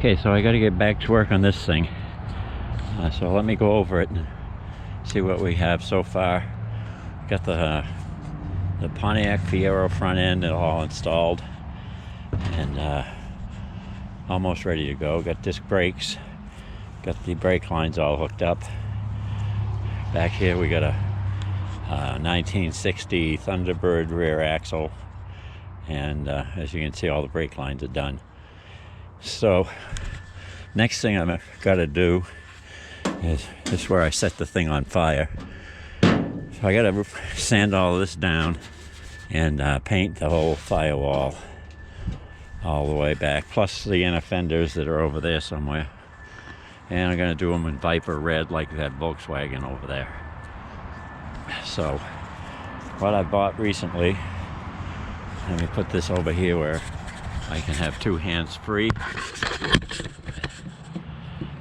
Okay, so I got to get back to work on this thing. So let me go over it and see what we have so far. Got the Pontiac Fiero front end all installed and almost ready to go. Got disc brakes. Got the brake lines all hooked up. Back here we got a 1960 Thunderbird rear axle, and as you can see, all the brake lines are done. So next thing I'm gotta do is this is where I set the thing on fire. So I gotta sand all this down and paint the whole firewall all the way back, plus the inner fenders that are over there somewhere. And I'm gonna do them in Viper red like that Volkswagen over there. So what I bought recently, let me put this over here where I can have two hands free.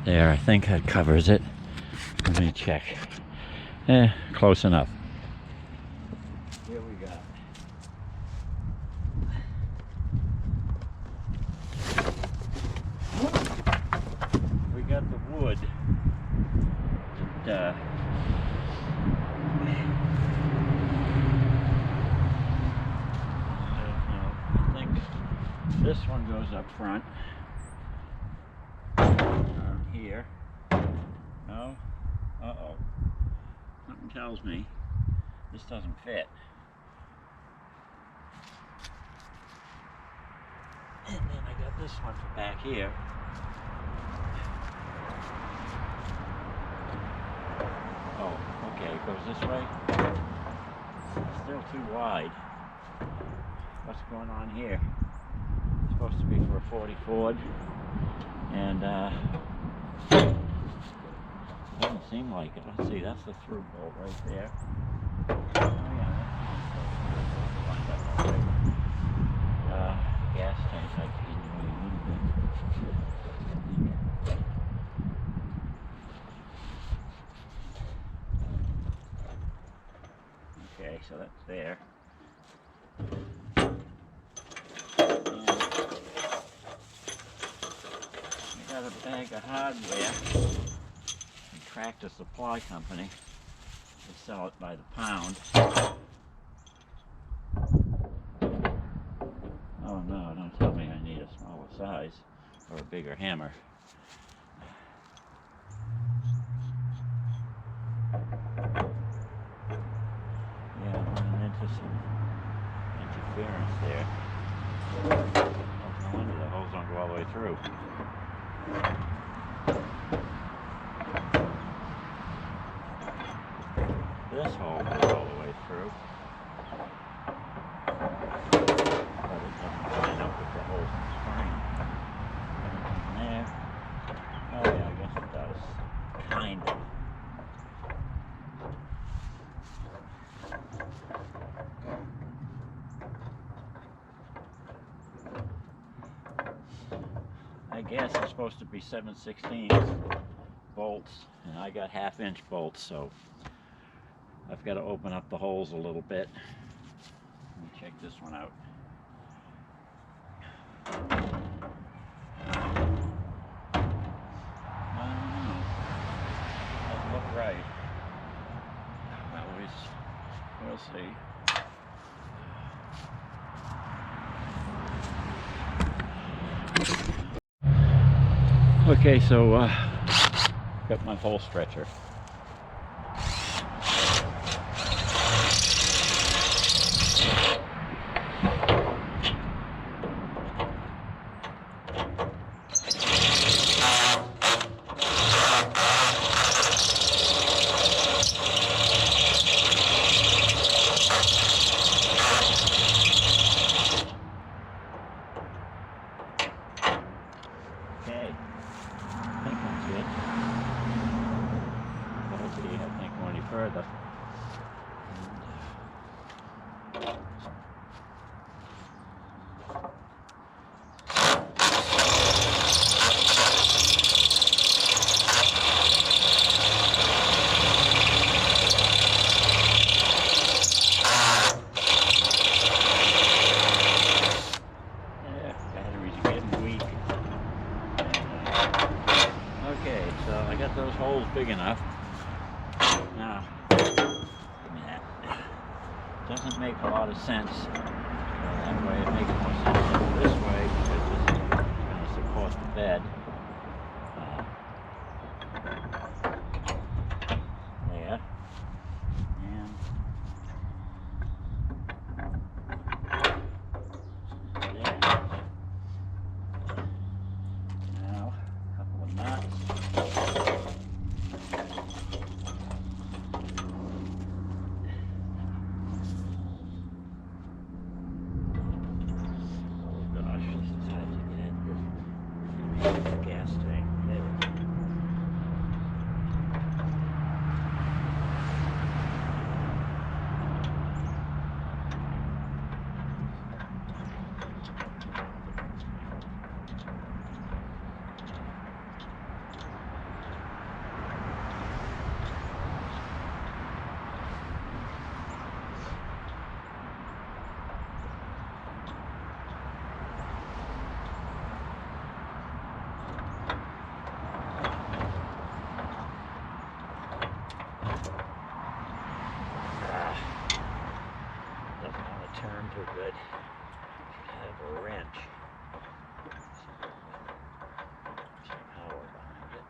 There, I think that covers it. Let me check. Close enough. Here we go. We got the wood. I think this one goes up front. Here. No? Uh-oh. Something tells me this doesn't fit. And then I got this one for back here. Oh, okay, it goes this way. It's still too wide. What's going on here? It's supposed to be for a 40 Ford. And doesn't seem like it. Let's see, that's the through bolt right there. Oh yeah, that's gas tank. Okay, so that's there. We got a bag of hardware. Tractor supply company. They sell it by the pound. Oh no, don't tell me I need a smaller size or a bigger hammer. Yeah, I'm running into some interference there. No wonder the holes don't go all the way through. This hole goes all the way through, but it doesn't line up with the whole spring. Anything there? Oh yeah, I guess it does. Kind of. I guess it's supposed to be 7/16 bolts, and I got 1/2 inch bolts, so I've got to open up the holes a little bit. Let me check this one out. I don't know. Doesn't look right. Well, we'll see. Okay, so got my hole stretcher. Further. Okay, so I got those holes big enough. Now, give me that. Doesn't make a lot of sense. That way it makes more sense than this way because this is going to support the bed. There. And there. Now, a couple of nuts. Gas tank. There we go. Doesn't want to turn too good. I have a wrench. Some power behind it.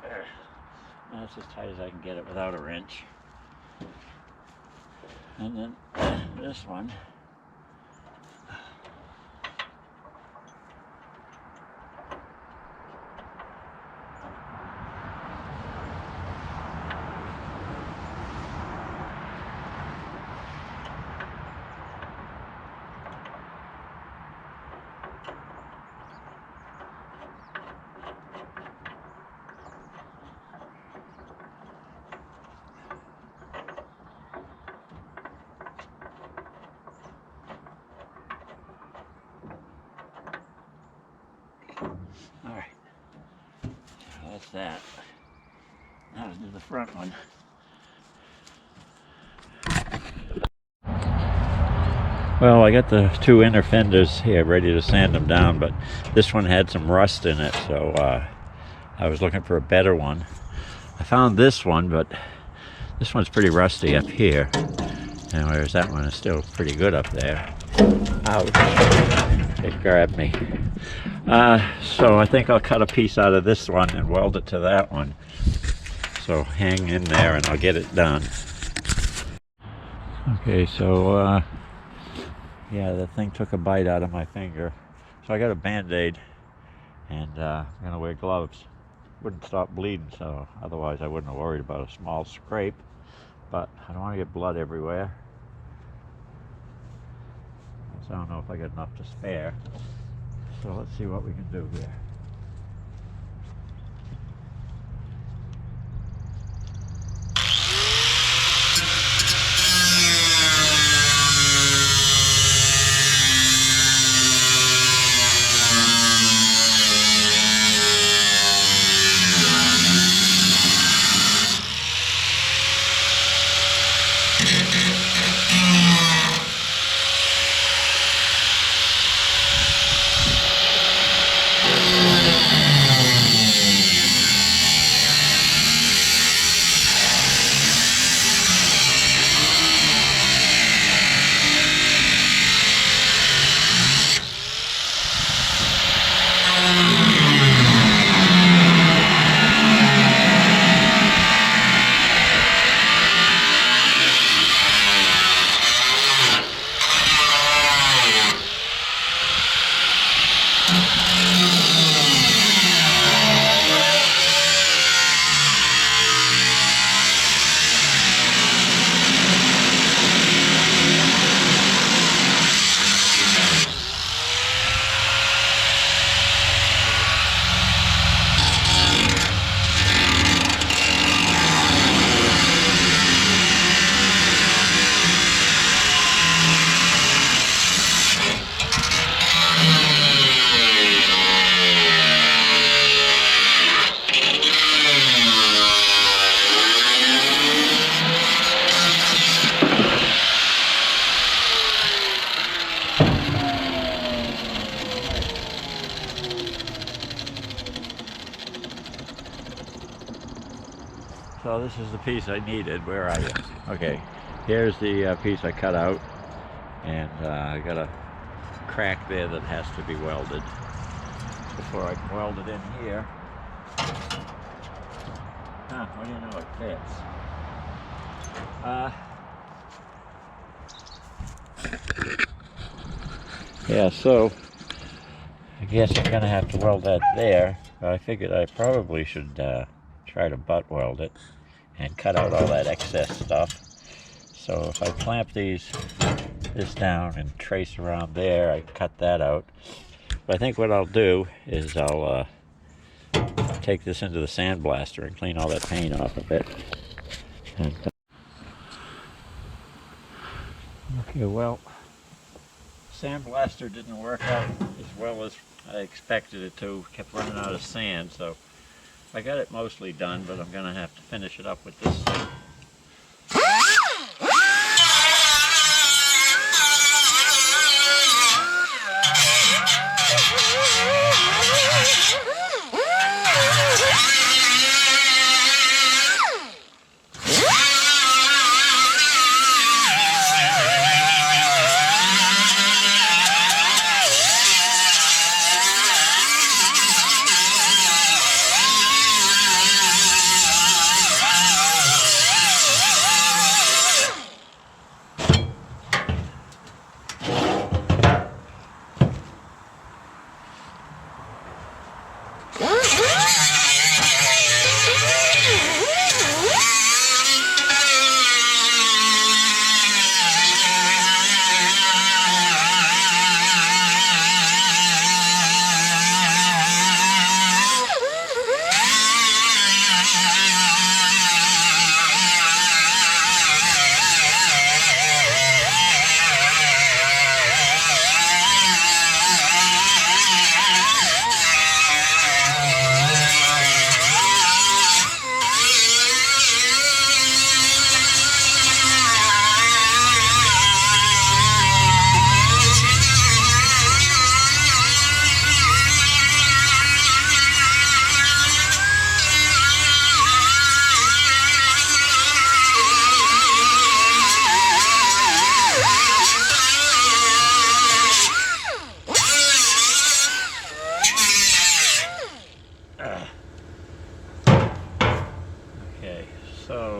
There. That's as tight as I can get it without a wrench. And then this one. All right, so that's that. Now to do the front one. Well, I got the two inner fenders here ready to sand them down, but this one had some rust in it, so I was looking for a better one. I found this one, but this one's pretty rusty up here, and whereas that one is still pretty good up there. Ouch, it grabbed me. So I think I'll cut a piece out of this one and weld it to that one. So hang in there and I'll get it done. Okay, so yeah, the thing took a bite out of my finger. So I got a Band-Aid and I'm gonna wear gloves. Wouldn't stop bleeding, so otherwise I wouldn't have worried about a small scrape. But I don't want to get blood everywhere. So I don't know if I got enough to spare. So let's see what we can do here. So this is the piece I needed. Where are you? Okay, here's the piece I cut out, and I got a crack there that has to be welded before I can weld it in here. What do you know, it fits. Yeah, so I guess I'm gonna have to weld that there. I figured I probably should try to butt weld it and cut out all that excess stuff. So if I clamp this down and trace around there, I can cut that out. But I think what I'll do is I'll take this into the sandblaster and clean all that paint off of it. And, okay, well, sandblaster didn't work out as well as I expected it to. Kept running out of sand, so I got it mostly done, but I'm gonna have to finish it up with this thing. Okay, so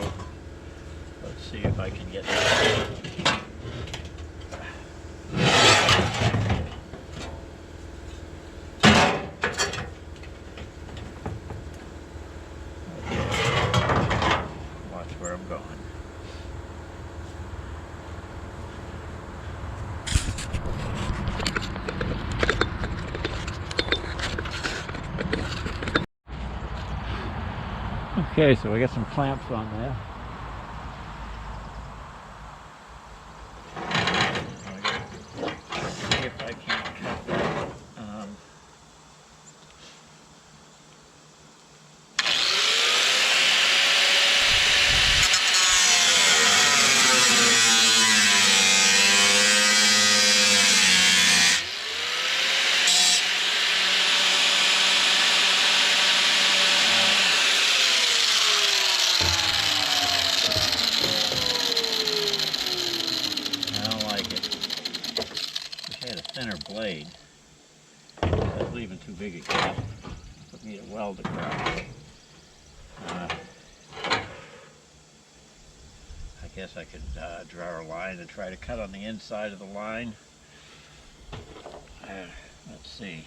let's see if I can get that. Watch where I'm going. Okay, so we got some clamps on there. See if I can cut that. Thinner blade. That's leaving too big a gap. Put me to weld across. I guess I could draw a line and try to cut on the inside of the line. Let's see.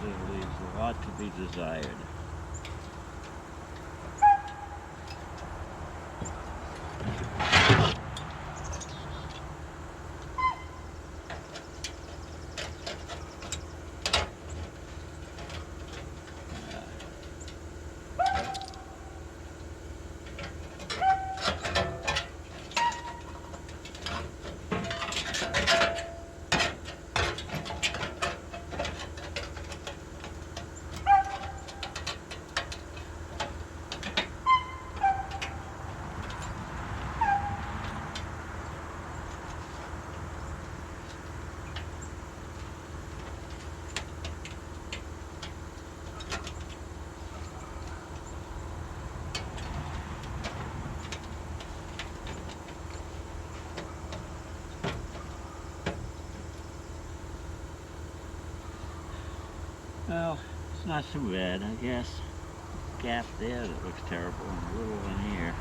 It leaves a lot to be desired. Well, it's not too bad, I guess. Gap there that looks terrible and a little in here.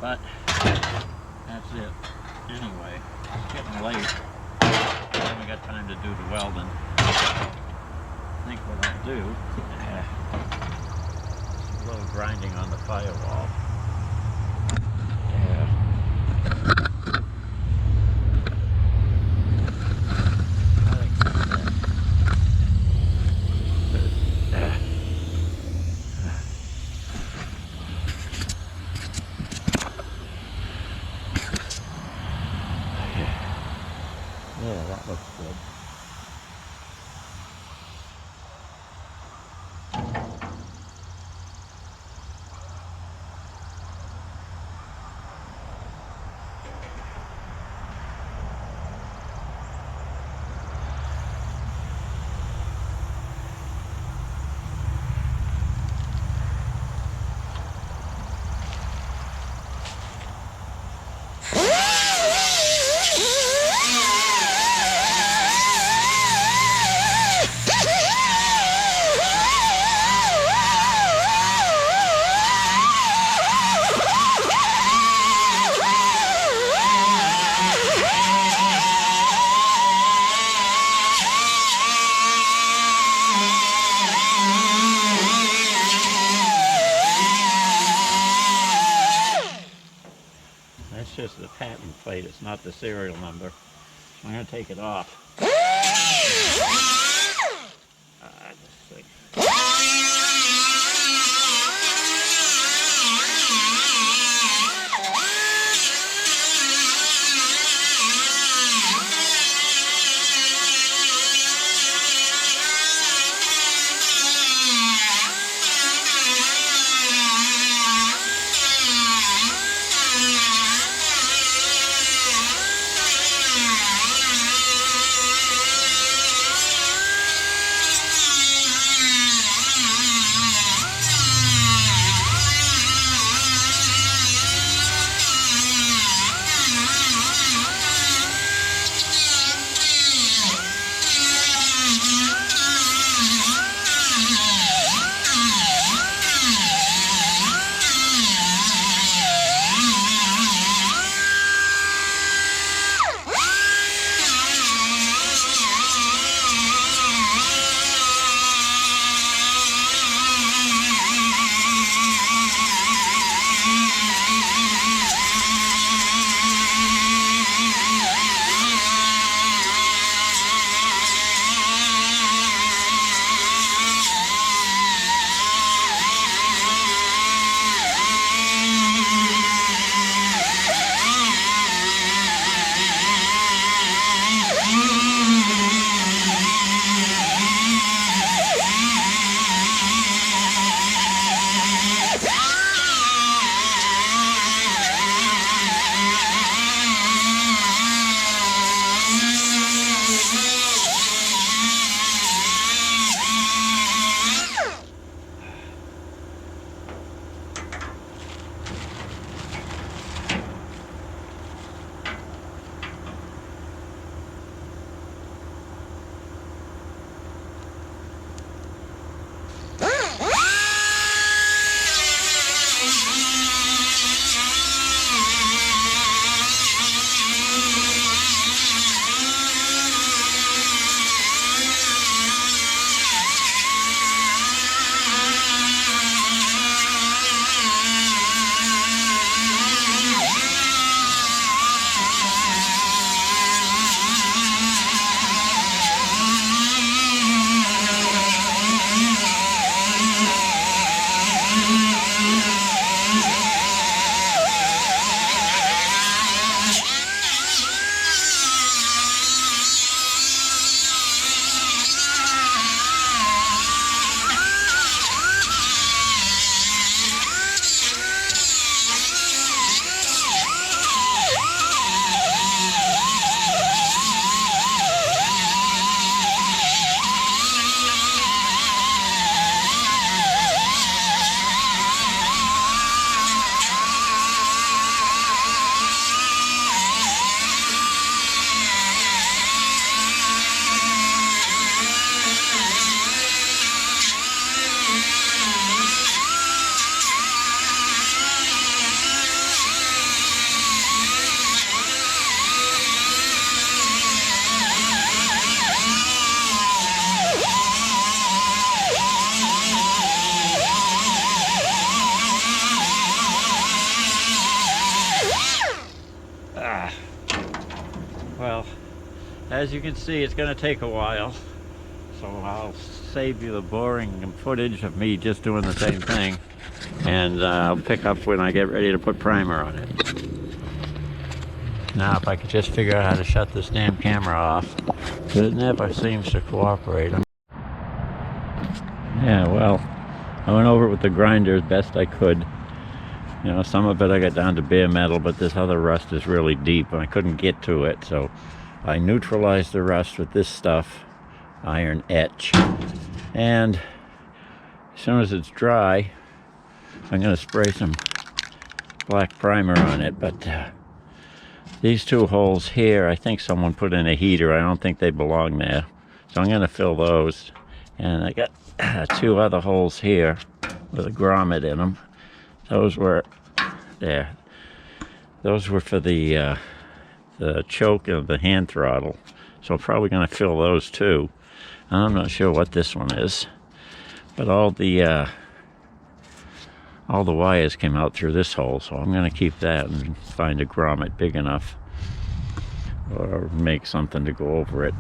But that's it. Anyway, it's getting late. I haven't got time to do the welding. I think what I'll do, a little grinding on the firewall. Yeah, that looks good. That's just the patent plate, it's not the serial number. So I'm going to take it off. This thing. as you can see, it's going to take a while. So I'll save you the boring footage of me just doing the same thing. And I'll pick up when I get ready to put primer on it. Now, if I could just figure out how to shut this damn camera off. But it never seems to cooperate. Yeah, well, I went over it with the grinder as best I could. You know, some of it I got down to bare metal, but this other rust is really deep and I couldn't get to it. So I neutralized the rust with this stuff, iron etch. And as soon as it's dry, I'm going to spray some black primer on it. But these two holes here, I think someone put in a heater. I don't think they belong there. So I'm going to fill those. And I got two other holes here with a grommet in them. Those were there. Those were for the choke of the hand throttle. So I'm probably going to fill those too. I'm not sure what this one is, but all the wires came out through this hole. So I'm going to keep that and find a grommet big enough, or make something to go over it.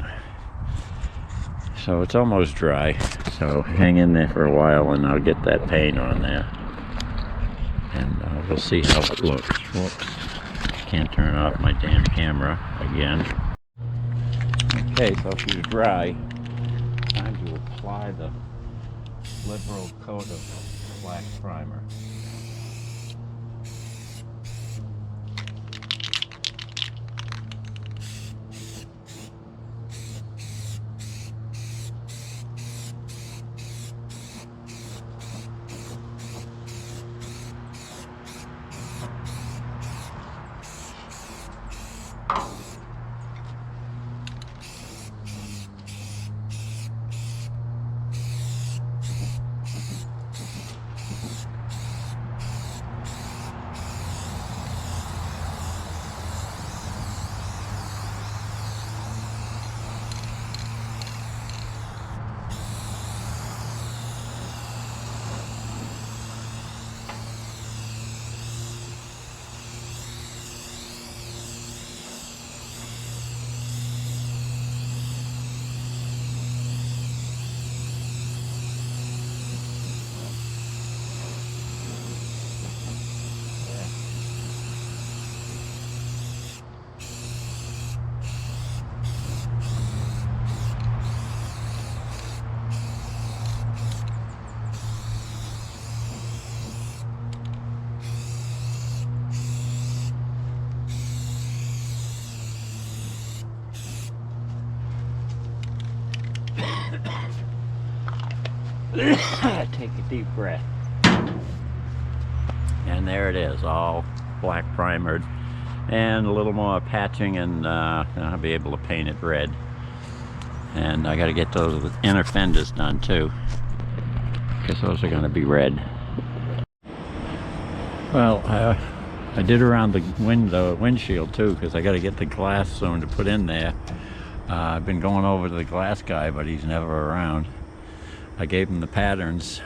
So it's almost dry. So hang in there for a while, and I'll get that paint on there. And we'll see how it looks. Whoops. Can't turn off my damn camera again. Okay, so she's dry. Time to apply the liberal coat of black primer. Take a deep breath. And there it is, all black primered. And a little more patching, and I'll be able to paint it red. And I got to get those inner fenders done too, because those are going to be red. Well, I did around the windshield too, because I got to get the glass soon to put in there. I've been going over to the glass guy, but he's never around. I gave him the patterns,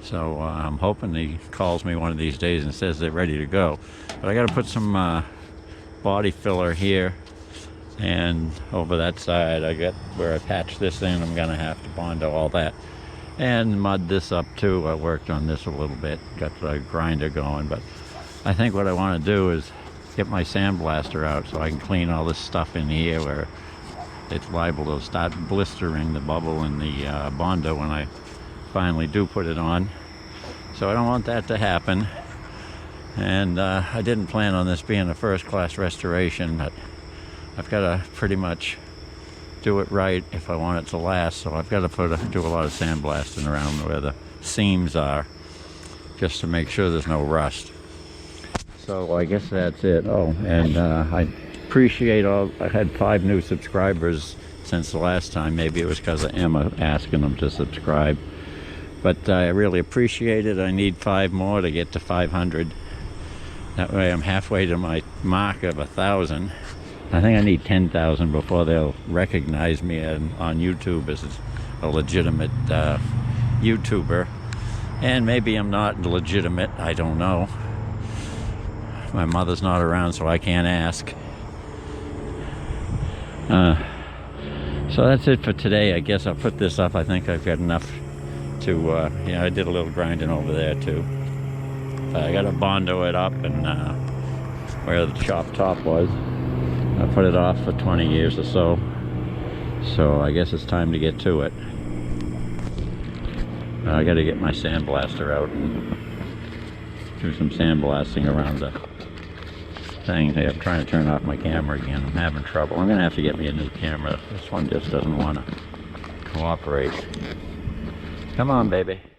so I'm hoping he calls me one of these days and says they're ready to go. But I got to put some body filler here, and over that side I got where I patched this in. I'm gonna have to Bondo all that and mud this up too. I worked on this a little bit, got the grinder going, but I think what I want to do is get my sandblaster out so I can clean all this stuff in here where it's liable to start blistering the bubble in the Bondo when I finally do put it on. So I don't want that to happen. And I didn't plan on this being a first-class restoration, but I've got to pretty much do it right if I want it to last. So I've got to do a lot of sandblasting around where the seams are, just to make sure there's no rust. So I guess that's it. Oh, and I appreciate I had 5 new subscribers since the last time. Maybe it was because of Emma asking them to subscribe, but I really appreciate it. I need 5 more to get to 500. That way I'm halfway to my mark of 1,000. I think I need 10,000 before they'll recognize me on YouTube as a legitimate YouTuber. And maybe I'm not legitimate, I don't know. My mother's not around, so I can't ask. So that's it for today. I guess I'll put this up. I think I've got enough to, you know, I did a little grinding over there too. I got to bondo it up, and where the chop top was, I put it off for 20 years or so. So I guess it's time to get to it. I got to get my sandblaster out and do some sandblasting around the thing. Hey, I'm trying to turn off my camera again. I'm having trouble. I'm going to have to get me a new camera. This one just doesn't want to cooperate. Come on, baby.